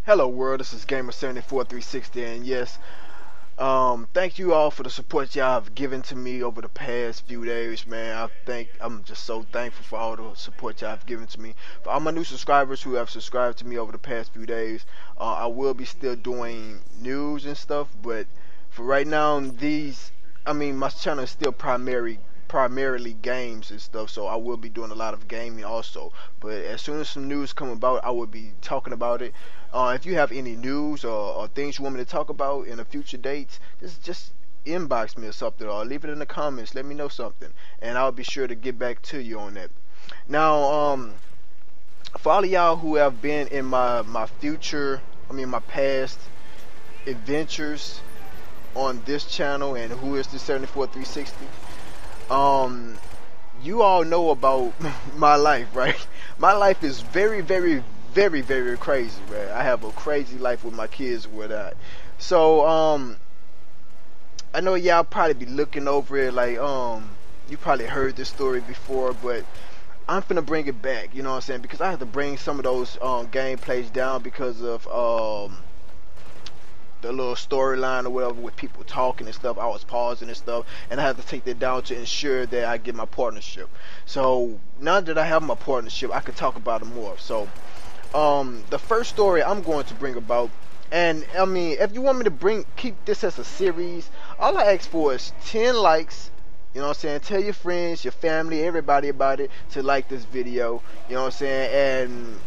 Hello world, this is Gamer74360, and yes, thank you all for the support y'all have given to me over the past few days, man. I'm just so thankful for all the support y'all have given to me. For all my new subscribers who have subscribed to me over the past few days, I will be still doing news and stuff, but for right now, my channel is still primarily games and stuff, so I will be doing a lot of gaming also. But as soon as some news come about, I will be talking about it. If you have any news or things you want me to talk about in a future dates, just inbox me or something, or leave it in the comments. Let me know something, and I'll be sure to get back to you on that. Now, for all of y'all who have been in my past adventures on this channel, and who is the 74360, you all know about my life, right? My life is very, very, very, very crazy, right? I have a crazy life with my kids and whatnot. So, I know y'all probably be looking over it like, you probably heard this story before, but I'm finna bring it back, you know what I'm saying? Because I have to bring some of those gameplays down because of the little storyline or whatever with people talking and stuff. I was pausing and stuff, and I had to take that down to ensure that I get my partnership. So now that I have my partnership, I can talk about it more. So the first story I'm going to bring about, and I mean, if you want me to keep this as a series, all I ask for is 10 likes. You know what I'm saying? Tell your friends, your family, everybody about it to like this video. You know what I'm saying? And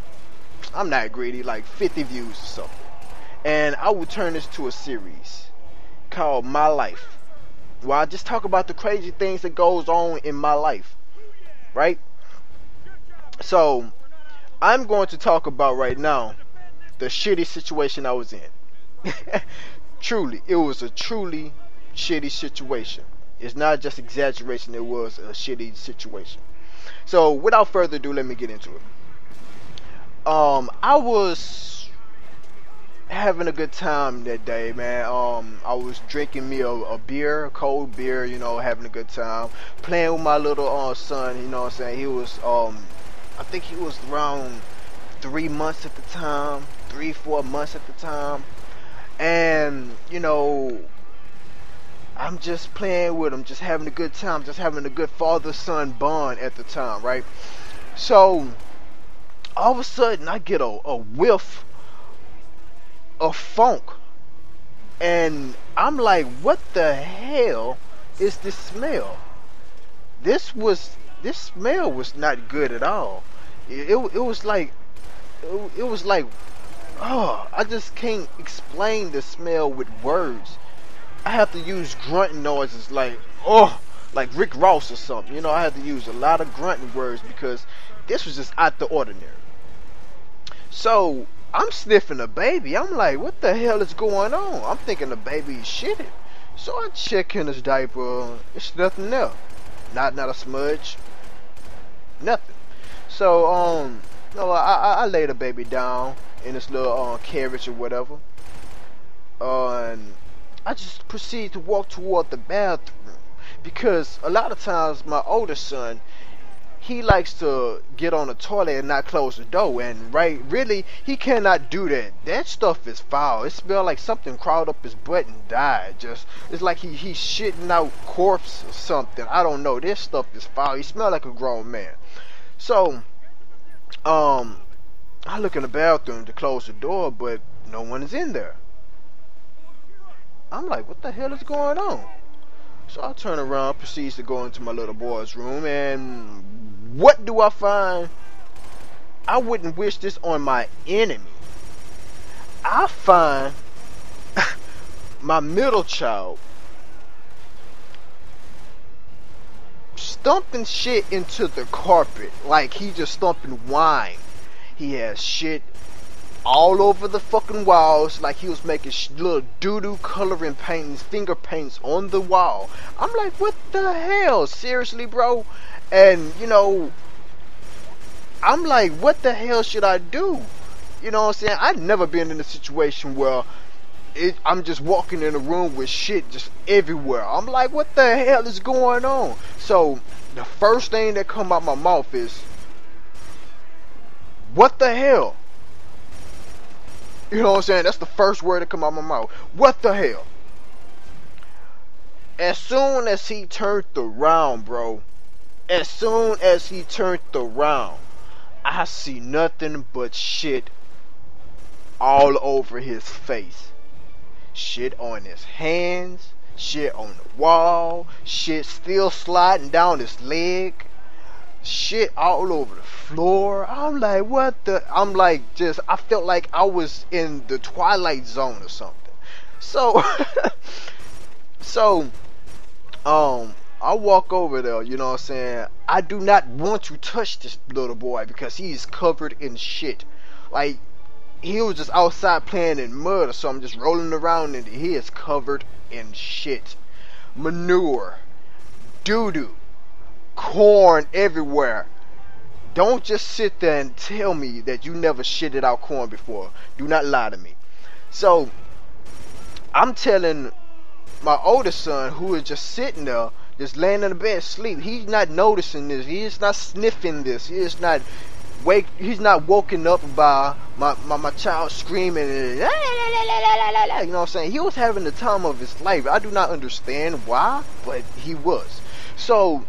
I'm not greedy, like 50 views or something. And I will turn this to a series called My Life, where I just talk about the crazy things that goes on in my life, right? So I'm going to talk about right now the shitty situation I was in. Truly, it was a truly shitty situation. It's not just exaggeration, it was a shitty situation. So without further ado, let me get into it. I was having a good time that day, man. I was drinking me a beer, a cold beer, you know, having a good time, playing with my little son, you know what I'm saying? He was I think he was around 3 months at the time, 3-4 months at the time. And you know, I'm just playing with him, just having a good time, just having a good father-son bond at the time, right? So all of a sudden I get a whiff of funk, and I'm like, what the hell is this smell? This smell was not good at all. It was like, oh, I just can't explain the smell with words. I have to use grunting noises like, oh, like Rick Ross or something. You know, I had to use a lot of grunting words because this was just out the ordinary. So I'm sniffing a baby. I'm like, what the hell is going on? I'm thinking the baby is shitting. So I check in his diaper. It's nothing there. Not a smudge. Nothing. So no, I lay the baby down in this little carriage or whatever. And I just proceed to walk toward the bathroom, because a lot of times my older son, he likes to get on the toilet and not close the door, and really, he cannot do that. That stuff is foul. It smells like something crawled up his butt and died. It's like he's shitting out corpse or something. I don't know. This stuff is foul. He smells like a grown man. So, I look in the bathroom to close the door, but no one is in there. I'm like, what the hell is going on? So I turn around, proceeds to go into my little boy's room, and what do I find? I wouldn't wish this on my enemy. I find my middle child stumping shit into the carpet like he just stumping wine. He has shit all over the fucking walls, like he was making little doo-doo coloring paintings, finger paints on the wall. I'm like, what the hell? Seriously, bro? And, you know, I'm like, what the hell should I do? You know what I'm saying? I've never been in a situation where I'm just walking in a room with shit just everywhere. I'm like, what the hell is going on? So, the first thing that come out my mouth is, what the hell? You know what I'm saying? That's the first word that come out of my mouth. What the hell? As soon as he turned around, bro, as soon as he turned around, I see nothing but shit all over his face. Shit on his hands, shit on the wall, shit still sliding down his leg, shit all over the floor. I'm like, what the? I'm like, I felt like I was in the Twilight Zone or something. So, so, I walk over there, you know what I'm saying? I do not want to touch this little boy because he is covered in shit. Like, he was just outside playing in mud or something, just rolling around, and he is covered in shit. Manure, doo-doo, corn everywhere. Don't just sit there and tell me that you never shitted out corn before. Do not lie to me. So, I'm telling my oldest son, who is just sitting there, just laying in the bed asleep, he's not noticing this. He is not sniffing this. He's not woken up by my child screaming and, you know what I'm saying? He was having the time of his life. I do not understand why, but he was. So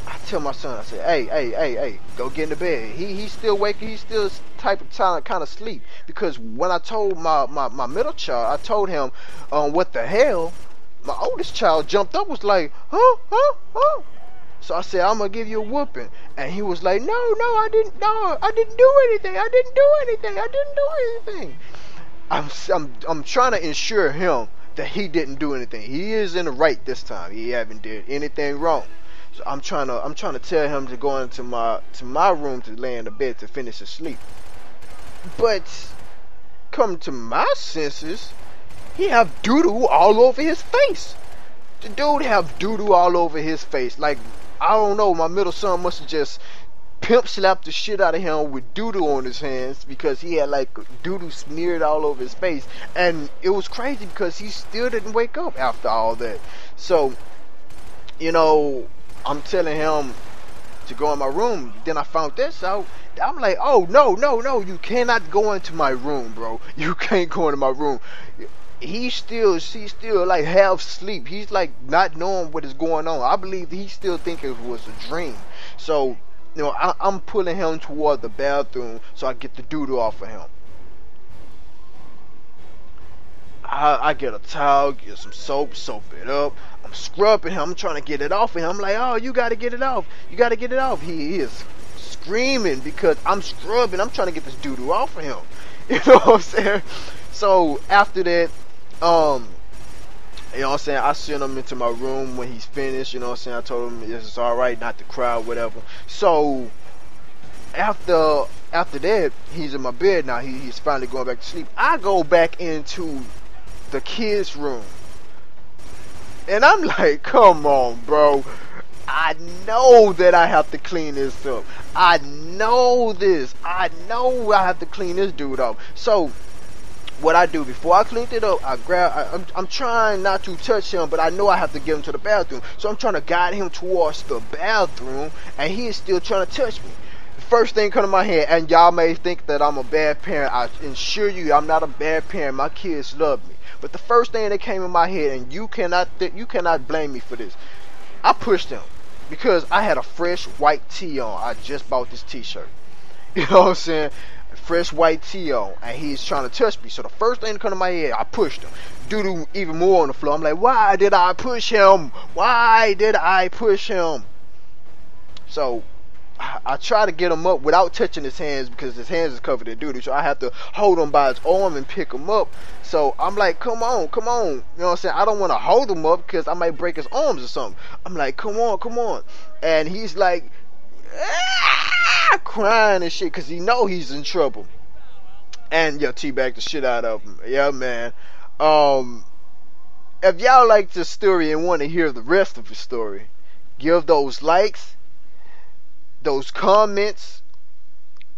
I tell my son, I say, hey, go get in the bed. He's still waking. He's still type of time kind of sleep. Because when I told my middle child, I told him, what the hell, my oldest child jumped up, was like, huh? So I said, I'm gonna give you a whooping, and he was like, no, I didn't do anything. I'm trying to ensure him that he didn't do anything. He is in the right this time. He haven't did anything wrong. So I'm trying to tell him to go into my room to lay in the bed to finish his sleep. But come to my senses, he have doo-doo all over his face. The dude have doo-doo all over his face. Like, I don't know, my middle son must have just pimp slapped the shit out of him with doo-doo on his hands, because he had like doo-doo smeared all over his face. And it was crazy because he still didn't wake up after all that. So, you know, I'm telling him to go in my room. Then I found this out. I'm like, oh, no, you cannot go into my room, bro. You can't go into my room. He's still like half asleep. He's like not knowing what is going on. I believe he still thinking it was a dream. So, you know, I'm pulling him toward the bathroom so I get the doo-doo off of him. I get a towel, get some soap it up. I'm scrubbing him. I'm trying to get it off of him. I'm like, oh, you got to get it off. He is screaming because I'm scrubbing. I'm trying to get this doo-doo off of him. You know what I'm saying? So after that, you know what I'm saying, I sent him into my room when he's finished. You know what I'm saying, I told him it's alright not to cry or whatever. So after that, he's in my bed now. He's finally going back to sleep. I go back into the kids' room, and I'm like, come on, bro. I know that I have to clean this up. I know this. I know I have to clean this dude up. So what I do before I cleaned it up, I'm trying not to touch him, but I know I have to get him to the bathroom. So I'm trying to guide him towards the bathroom, and he is still trying to touch me. The first thing come to my head, and y'all may think that I'm a bad parent. I assure you, I'm not a bad parent. My kids love me. But the first thing that came in my head, and you cannot blame me for this, I pushed him because I had a fresh white tee on. I just bought this t-shirt. You know what I'm saying? Fresh white tee on, and he's trying to touch me. So the first thing that come to my head, I pushed him. Doo-doo even more on the floor. I'm like, why did I push him? So I try to get him up without touching his hands because his hands is covered in doo-doo. So I have to hold him by his arm and pick him up. So I'm like, come on. You know what I'm saying? I don't want to hold him up because I might break his arms or something. I'm like, come on. And he's like, crying and shit because he know he's in trouble. And teabag the shit out of him. Yeah, man. If y'all like this story and want to hear the rest of the story, give those likes, those comments,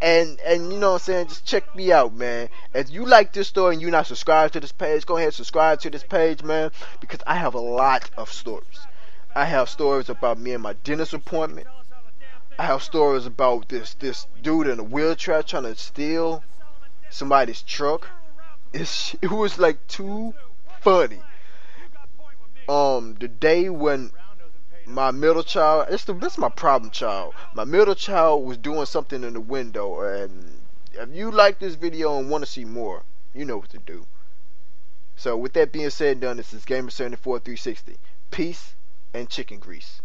and you know what I'm saying, just check me out, man. If you like this story and you're not subscribed to this page, go ahead and subscribe to this page, man, because I have a lot of stories. I have stories about me and my dentist appointment. I have stories about this dude in a wheelchair trying to steal somebody's truck. it was like too funny. The day when my middle child, this my problem child. My middle child was doing something in the window, and if you like this video and want to see more, you know what to do. So with that being said and done, this is Gamer74 360. Peace and chicken grease.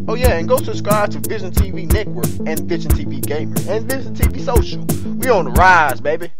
Oh yeah, and go subscribe to Vision TV Network and Vision TV Gamer and Vision TV Social. We on the rise, baby.